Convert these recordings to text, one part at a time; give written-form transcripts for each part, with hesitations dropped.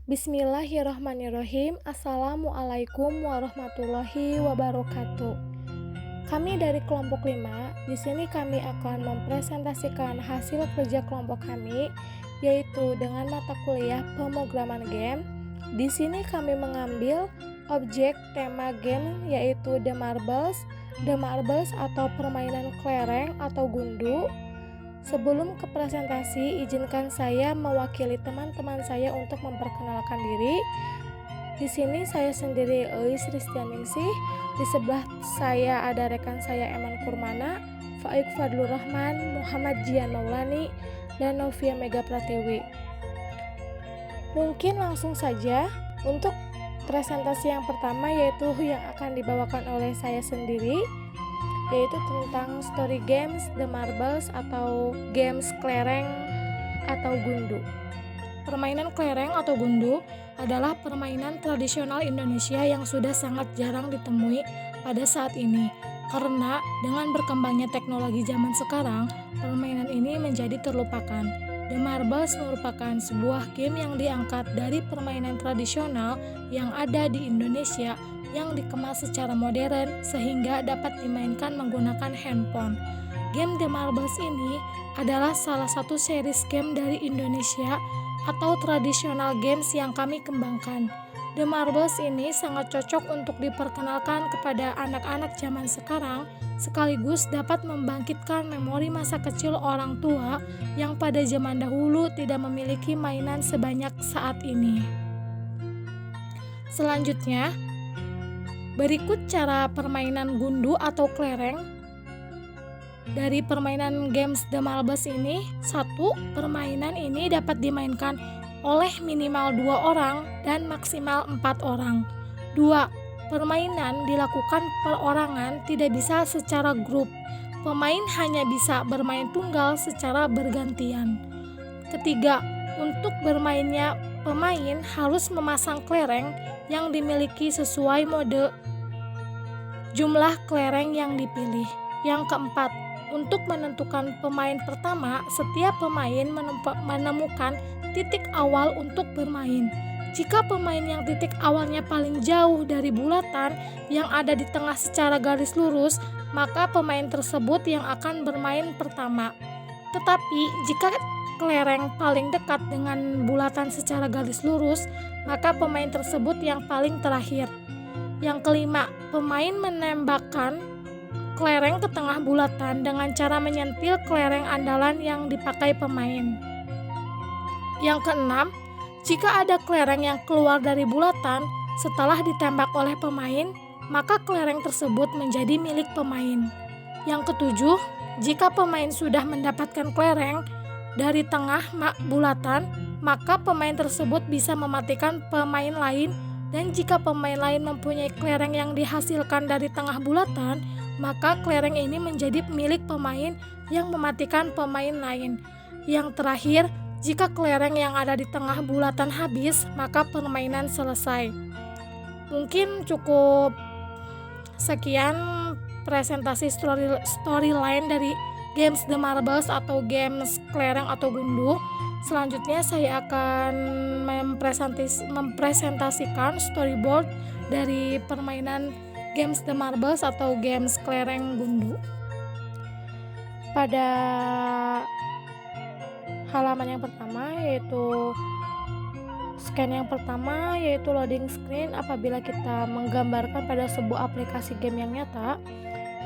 Bismillahirrahmanirrahim. Assalamualaikum warahmatullahi wabarakatuh. Kami dari kelompok 5, di sini kami akan mempresentasikan hasil kerja kelompok kami, yaitu dengan mata kuliah pemrograman game. Di sini kami mengambil objek tema game yaitu The Marbles. The Marbles atau permainan kelereng atau gundu. Sebelum ke presentasi, izinkan saya mewakili teman-teman saya untuk memperkenalkan diri. Di sini saya sendiri Elis Ristianingsih. Di sebelah saya ada rekan saya Eman Kurmana, Faik Fadlur Rahman, Muhammad Jian Maulani, dan Novia Mega Pratiwi. Mungkin langsung saja untuk presentasi yang pertama, yaitu yang akan dibawakan oleh saya sendiri, yaitu tentang story games The Marbles atau games kelereng atau gundu. Permainan kelereng atau gundu adalah permainan tradisional Indonesia yang sudah sangat jarang ditemui pada saat ini. Karena dengan berkembangnya teknologi zaman sekarang, permainan ini menjadi terlupakan. The Marbles merupakan sebuah game yang diangkat dari permainan tradisional yang ada di Indonesia yang dikemas secara modern sehingga dapat dimainkan menggunakan handphone. Game The Marbles ini adalah salah satu series game dari Indonesia atau tradisional games yang kami kembangkan. The Marbles ini sangat cocok untuk diperkenalkan kepada anak-anak zaman sekarang, sekaligus dapat membangkitkan memori masa kecil orang tua yang pada zaman dahulu tidak memiliki mainan sebanyak saat ini. Selanjutnya, berikut cara permainan gundu atau kelereng dari permainan games The Marbles ini. 1. Permainan ini dapat dimainkan oleh minimal 2 orang dan maksimal 4 orang. 2. Permainan dilakukan perorangan, tidak bisa secara grup. Pemain hanya bisa bermain tunggal secara bergantian. Ketiga, untuk bermainnya pemain harus memasang kelereng yang dimiliki sesuai mode jumlah kelereng yang dipilih. Yang keempat, untuk menentukan pemain pertama, setiap pemain menemukan titik awal untuk bermain. Jika pemain yang titik awalnya paling jauh dari bulatan yang ada di tengah secara garis lurus, maka pemain tersebut yang akan bermain pertama. Tetapi jika kelereng paling dekat dengan bulatan secara garis lurus, maka pemain tersebut yang paling terakhir. Yang kelima, pemain menembakkan kelereng ke tengah bulatan dengan cara menyentil kelereng andalan yang dipakai pemain. Yang keenam, jika ada kelereng yang keluar dari bulatan setelah ditembak oleh pemain, maka kelereng tersebut menjadi milik pemain. Yang ketujuh, jika pemain sudah mendapatkan kelereng dari tengah bulatan, maka pemain tersebut bisa mematikan pemain lain. Dan jika pemain lain mempunyai kelereng yang dihasilkan dari tengah bulatan, maka kelereng ini menjadi milik pemain yang mematikan pemain lain. Yang terakhir, jika kelereng yang ada di tengah bulatan habis, maka permainan selesai. Mungkin cukup sekian presentasi storyline dari games The Marbles atau games kelereng atau gundu. Selanjutnya saya akan mempresentasikan storyboard dari permainan games The Marbles atau games kelereng gundu. Pada halaman yang pertama yaitu scan yang pertama yaitu loading screen apabila kita menggambarkan pada sebuah aplikasi game yang nyata.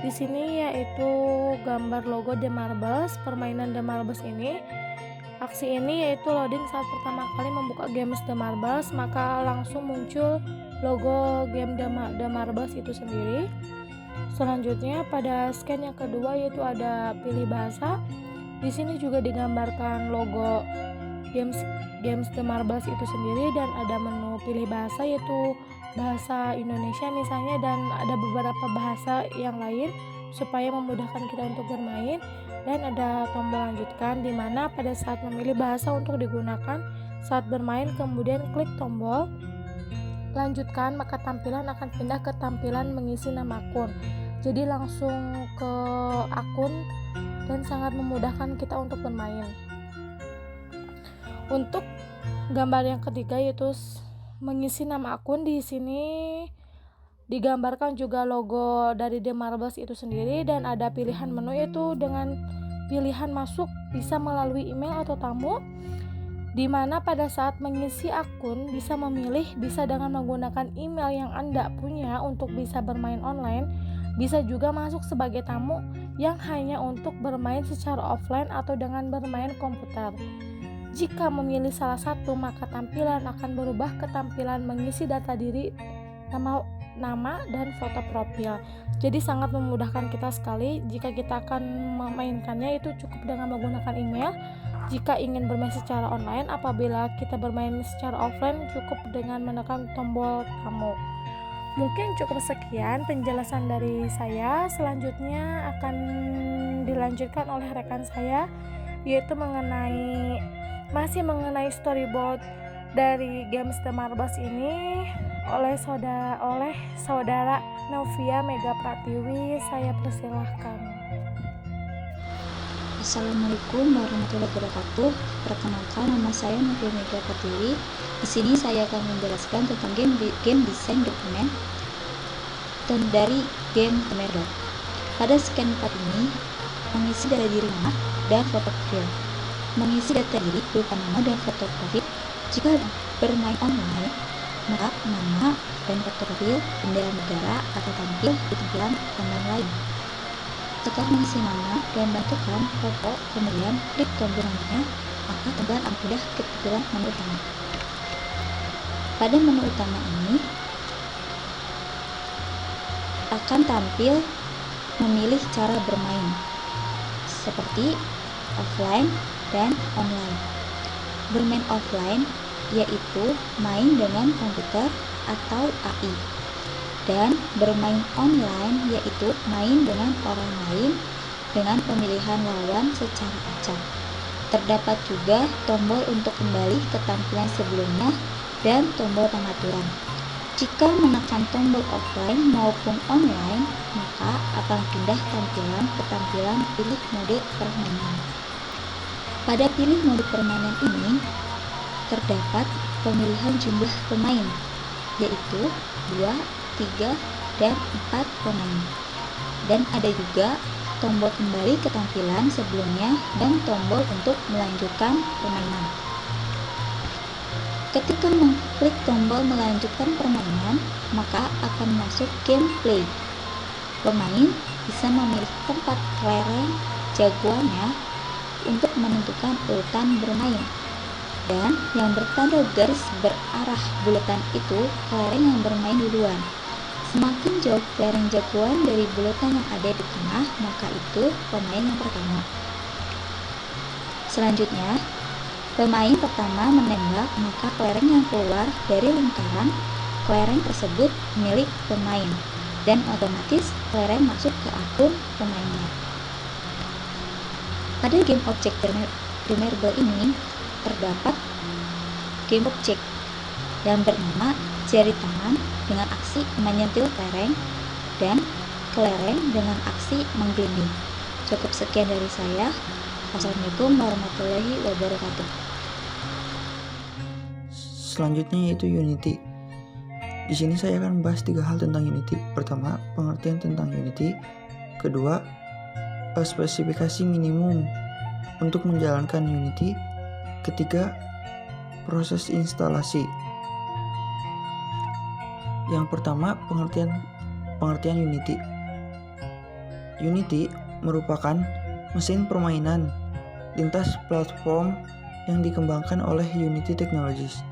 Di sini yaitu gambar logo The Marbles, permainan The Marbles ini. Aksi ini yaitu loading saat pertama kali membuka games The Marbles, maka langsung muncul logo game The Marbles itu sendiri. Selanjutnya pada scan yang kedua yaitu ada pilih bahasa. Di sini juga digambarkan logo games The Marbles itu sendiri dan ada menu pilih bahasa yaitu bahasa Indonesia misalnya, dan ada beberapa bahasa yang lain supaya memudahkan kita untuk bermain. Dan ada tombol lanjutkan di mana pada saat memilih bahasa untuk digunakan saat bermain, kemudian klik tombol lanjutkan, maka tampilan akan pindah ke tampilan mengisi nama akun. Jadi langsung ke akun dan sangat memudahkan kita untuk bermain. Untuk Gambar yang ketiga yaitu mengisi nama akun. Di sini digambarkan juga logo dari The Marbles itu sendiri, dan ada pilihan menu yaitu dengan pilihan masuk bisa melalui email atau tamu, di mana pada saat mengisi akun bisa memilih bisa dengan menggunakan email yang Anda punya untuk bisa bermain online, bisa juga masuk sebagai tamu yang hanya untuk bermain secara offline atau dengan bermain komputer. Jika memilih salah satu, maka tampilan akan berubah ke tampilan mengisi data diri, nama dan foto profil. Jadi sangat memudahkan kita sekali. Jika kita akan memainkannya itu cukup dengan menggunakan email. Jika ingin bermain secara online, apabila kita bermain secara offline, cukup dengan menekan tombol tamu. Mungkin cukup sekian penjelasan dari saya. Selanjutnya akan dilanjutkan oleh rekan saya, yaitu masih mengenai storyboard dari games The Marbles ini oleh saudara Novia Mega Pratiwi. Saya persilahkan. Assalamualaikum warahmatullahi wabarakatuh. Perkenalkan, nama saya Novia Mega Pratiwi. Di sini saya akan menjelaskan tentang game desain dokumen dan dari game Emerald. Pada scan 4 ini mengisi data diri nama dan foto profil. Mengisi data diri berupa nama dan foto profil. Jika bermain online, maka nama dan foto profil, bendera negara akan tampil di tampilan online lain. Setelah mengisi nama dan tentukan foto, kemudian klik tombol namanya, maka tampilan akan pindah ke tampilan menu utama. Pada menu utama ini akan tampil memilih cara bermain seperti offline dan online. Bermain offline yaitu main dengan komputer atau AI, dan bermain online yaitu main dengan orang lain dengan pemilihan lawan secara acak. Terdapat juga tombol untuk kembali ke tampilan sebelumnya dan tombol pengaturan. Jika menekan tombol offline maupun online, maka akan pindah tampilan ke tampilan pilih mode permainan. Pada pilih mode permainan ini terdapat pemilihan jumlah pemain, yaitu 2, 3, dan 4 pemain. Dan ada juga tombol kembali ke tampilan sebelumnya dan tombol untuk melanjutkan permainan. Ketika mengklik tombol melanjutkan permainan, maka akan masuk gameplay. Pemain bisa memilih tempat kelereng jagoannya untuk menentukan urutan bermain, dan yang bertanda garis berarah bulatan itu kelereng yang bermain duluan. Semakin jauh kelereng jagoan dari bulatan yang ada di tengah, maka itu pemain yang pertama. Selanjutnya, pemain pertama menembak, maka kelereng yang keluar dari lingkaran kelereng tersebut milik pemain, dan otomatis kelereng masuk ke akun pemainnya. Pada game objek The Marble ini terdapat game objek yang bernama jari tangan dengan aksi menyentil kelereng dan kelereng dengan aksi menggelinding. Cukup sekian dari saya. Wassalamualaikum warahmatullahi wabarakatuh. Selanjutnya yaitu Unity. Di sini saya akan membahas 3 hal tentang Unity. Pertama, pengertian tentang Unity. Kedua, spesifikasi minimum untuk menjalankan Unity. Ketiga, proses instalasi. Yang pertama, pengertian Unity. Unity merupakan mesin permainan lintas platform yang dikembangkan oleh Unity Technologies.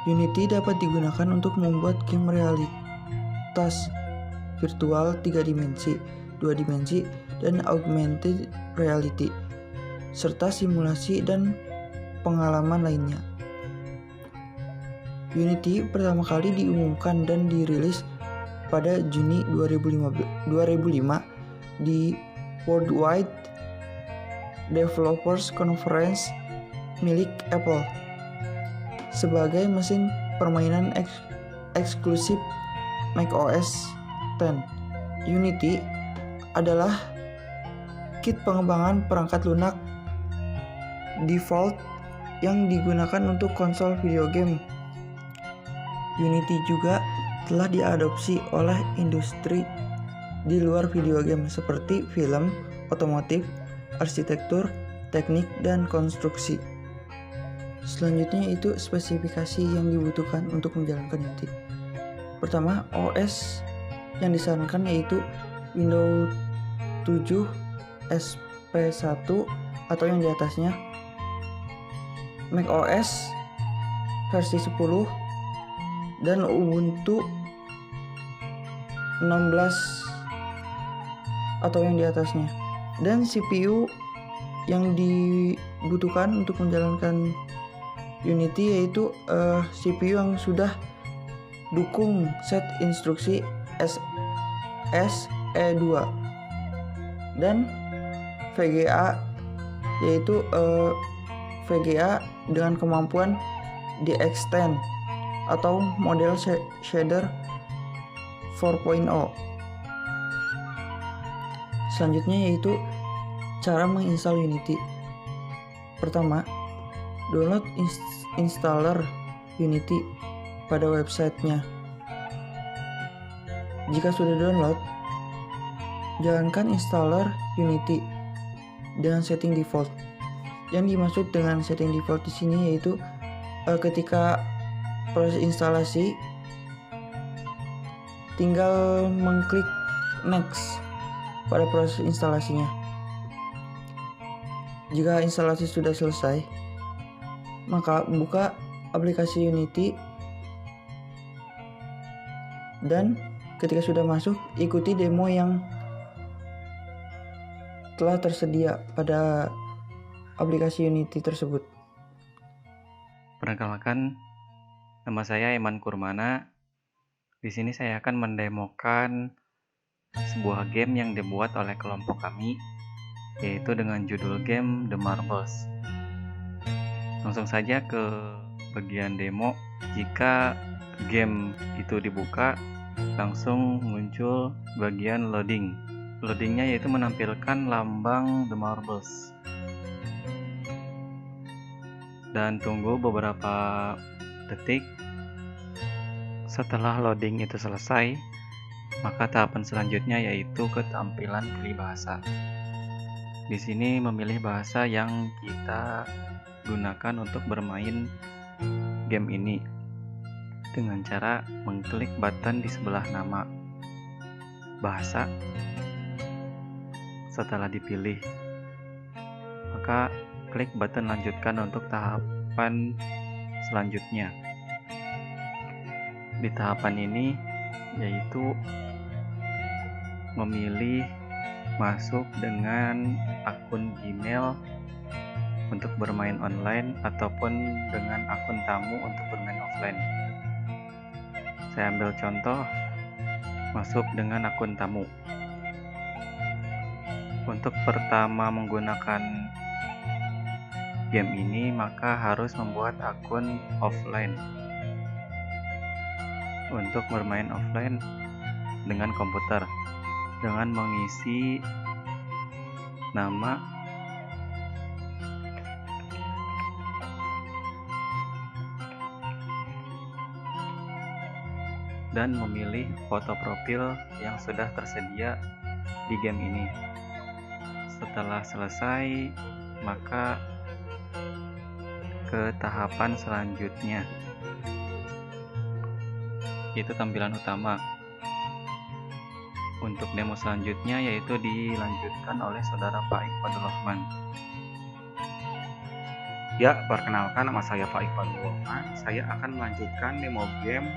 Unity dapat digunakan untuk membuat game realitas virtual 3 dimensi, 2 dimensi, dan augmented reality, serta simulasi dan pengalaman lainnya. Unity pertama kali diumumkan dan dirilis pada Juni 2005 di Worldwide Developers Conference milik Apple sebagai mesin permainan eksklusif macOS X. Unity adalah kit pengembangan perangkat lunak default yang digunakan untuk konsol video game. Unity juga telah diadopsi oleh industri di luar video game seperti film, otomotif, arsitektur, teknik, dan konstruksi. Selanjutnya itu spesifikasi yang dibutuhkan untuk menjalankan Unity. Pertama, OS yang disarankan yaitu Windows 7 SP1 atau yang di atasnya, Mac OS versi 10, dan Ubuntu 16 atau yang di atasnya. Dan CPU yang dibutuhkan untuk menjalankan Unity yaitu CPU yang sudah dukung set instruksi SSE2 dan VGA yaitu VGA dengan kemampuan di extend atau model shader 4.0. Selanjutnya yaitu cara menginstal Unity. Pertama, download installer Unity pada websitenya. Jika sudah download, jalankan installer Unity dengan setting default. Yang dimaksud dengan setting default di sini yaitu ketika proses instalasi tinggal mengklik next pada proses instalasinya. Jika instalasi sudah selesai, maka buka aplikasi Unity dan ketika sudah masuk, ikuti demo yang telah tersedia pada aplikasi Unity tersebut. Perkenalkan, nama saya Eman Kurmana. Di sini saya akan mendemokan sebuah game yang dibuat oleh kelompok kami, yaitu dengan judul game The Marbles. Langsung saja ke bagian demo. Jika game itu dibuka, langsung muncul bagian loading. Loadingnya yaitu menampilkan lambang The Marbles. Dan tunggu beberapa detik. Setelah loading itu selesai, maka tahapan selanjutnya yaitu ketampilan pilih bahasa. Di sini memilih bahasa yang kita gunakan untuk bermain game ini dengan cara mengklik button di sebelah nama bahasa. Setelah dipilih, maka klik button lanjutkan untuk tahapan selanjutnya. Di tahapan ini yaitu memilih masuk dengan akun Gmail untuk bermain online ataupun dengan akun tamu untuk bermain offline. Saya ambil contoh, masuk dengan akun tamu. Untuk pertama menggunakan game ini, maka harus membuat akun offline. Untuk bermain offline dengan komputer, dengan mengisi nama dan memilih foto profil yang sudah tersedia di game ini. Setelah selesai, maka ke tahapan selanjutnya, yaitu tampilan utama. Untuk demo selanjutnya yaitu dilanjutkan oleh saudara Pak Iqbal Rahman. Ya, perkenalkan, nama saya Pak Iqbal Rahman. Saya akan melanjutkan demo game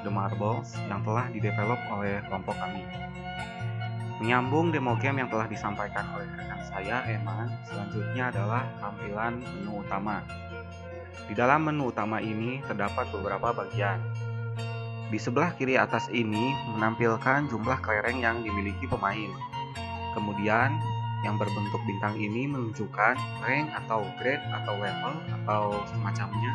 The Marbles yang telah didevelop oleh kelompok kami. Menyambung demo game yang telah disampaikan oleh rekan saya, Eman, selanjutnya adalah tampilan menu utama. Di dalam menu utama ini terdapat beberapa bagian. Di sebelah kiri atas ini menampilkan jumlah kelereng yang dimiliki pemain. Kemudian, yang berbentuk bintang ini menunjukkan rank atau grade atau level atau semacamnya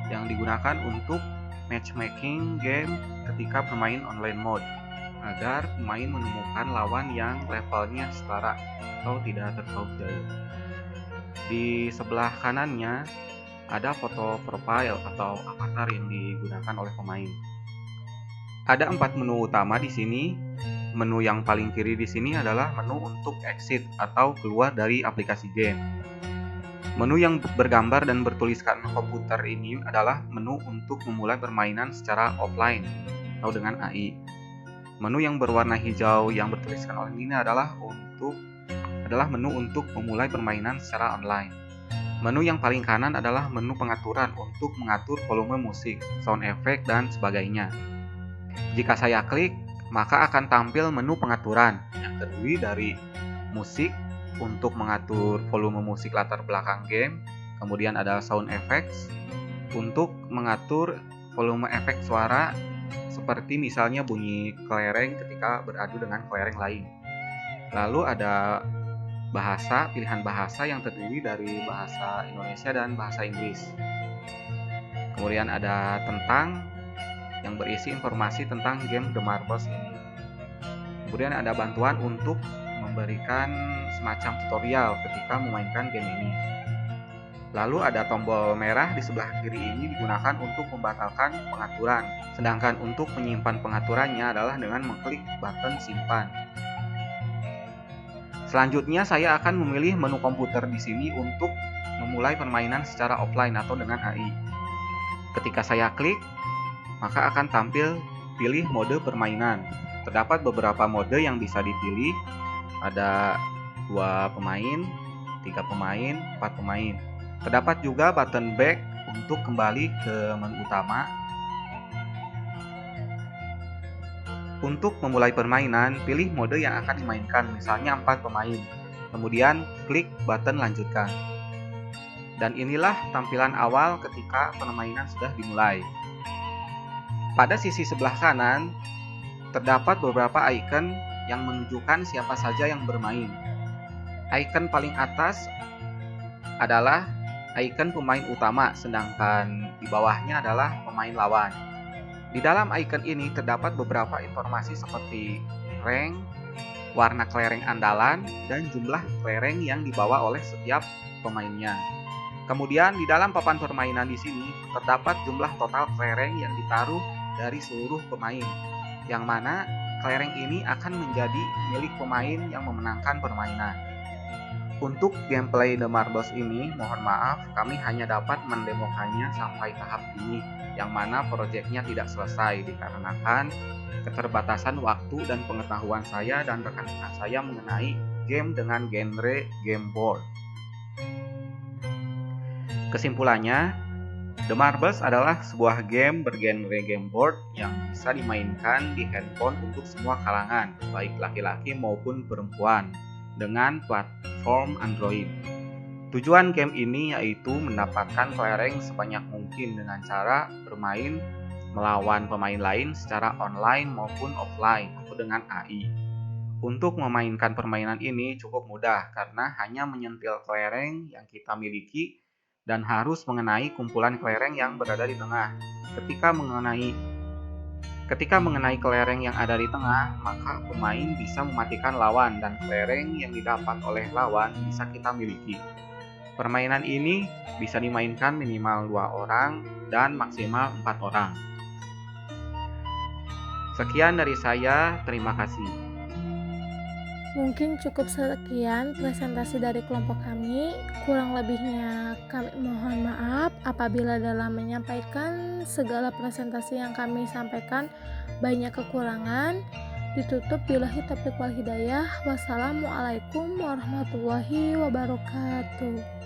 yang digunakan untuk matchmaking game ketika bermain online mode, agar pemain menemukan lawan yang levelnya setara atau tidak terpaut jauh. Di sebelah kanannya ada foto profile atau avatar yang digunakan oleh pemain. Ada 4 menu utama di sini. Menu yang paling kiri di sini adalah menu untuk exit atau keluar dari aplikasi game. Menu yang bergambar dan bertuliskan komputer ini adalah menu untuk memulai permainan secara offline atau dengan AI. Menu yang berwarna hijau yang bertuliskan online ini adalah menu untuk memulai permainan secara online. Menu yang paling kanan adalah menu pengaturan untuk mengatur volume musik, sound effect, dan sebagainya. Jika saya klik, maka akan tampil menu pengaturan yang terdiri dari musik untuk mengatur volume musik latar belakang game, kemudian ada sound effects untuk mengatur volume efek suara seperti misalnya bunyi kelereng ketika beradu dengan kelereng lain. Lalu ada pilihan bahasa yang terdiri dari bahasa Indonesia dan bahasa Inggris. Kemudian ada tentang yang berisi informasi tentang game The Marbles ini. Kemudian ada bantuan untuk memberikan semacam tutorial ketika memainkan game ini. Lalu ada tombol merah di sebelah kiri ini digunakan untuk membatalkan pengaturan, sedangkan untuk menyimpan pengaturannya adalah dengan mengklik button simpan. Selanjutnya saya akan memilih menu komputer di sini untuk memulai permainan secara offline atau dengan AI. Ketika saya klik, maka akan tampil pilih mode permainan. Terdapat beberapa mode yang bisa dipilih. Ada 2 pemain, 3 pemain, 4 pemain. Terdapat juga button back untuk kembali ke menu utama. Untuk memulai permainan, pilih mode yang akan dimainkan, misalnya 4 pemain. Kemudian klik button lanjutkan. Dan inilah tampilan awal ketika permainan sudah dimulai. Pada sisi sebelah kanan, terdapat beberapa icon yang menunjukkan siapa saja yang bermain. Icon paling atas adalah icon pemain utama, sedangkan di bawahnya adalah pemain lawan. Di dalam icon ini terdapat beberapa informasi seperti rank, warna kelereng andalan, dan jumlah kelereng yang dibawa oleh setiap pemainnya. Kemudian di dalam papan permainan di sini terdapat jumlah total kelereng yang ditaruh dari seluruh pemain, yang mana kelereng ini akan menjadi milik pemain yang memenangkan permainan. Untuk gameplay The Marbles ini, mohon maaf, kami hanya dapat mendemokannya sampai tahap ini, yang mana proyeknya tidak selesai dikarenakan keterbatasan waktu dan pengetahuan saya dan rekan-rekan saya mengenai game dengan genre game board. Kesimpulannya, The Marbles adalah sebuah game bergenre game board yang bisa dimainkan di handphone untuk semua kalangan, baik laki-laki maupun perempuan, dengan platform Android. Tujuan game ini yaitu mendapatkan kelereng sebanyak mungkin dengan cara bermain melawan pemain lain secara online maupun offline atau dengan AI. Untuk memainkan permainan ini cukup mudah karena hanya menyentil kelereng yang kita miliki dan harus mengenai kumpulan kelereng yang berada di tengah. Ketika mengenai kelereng yang ada di tengah, maka pemain bisa mematikan lawan dan kelereng yang didapat oleh lawan bisa kita miliki. Permainan ini bisa dimainkan minimal 2 orang dan maksimal 4 orang. Sekian dari saya, terima kasih. Mungkin cukup sekian presentasi dari kelompok kami. Kurang lebihnya kami mohon maaf apabila dalam menyampaikan segala presentasi yang kami sampaikan banyak kekurangan. Ditutup billahi taufiq wal hidayah. Wassalamualaikum warahmatullahi wabarakatuh.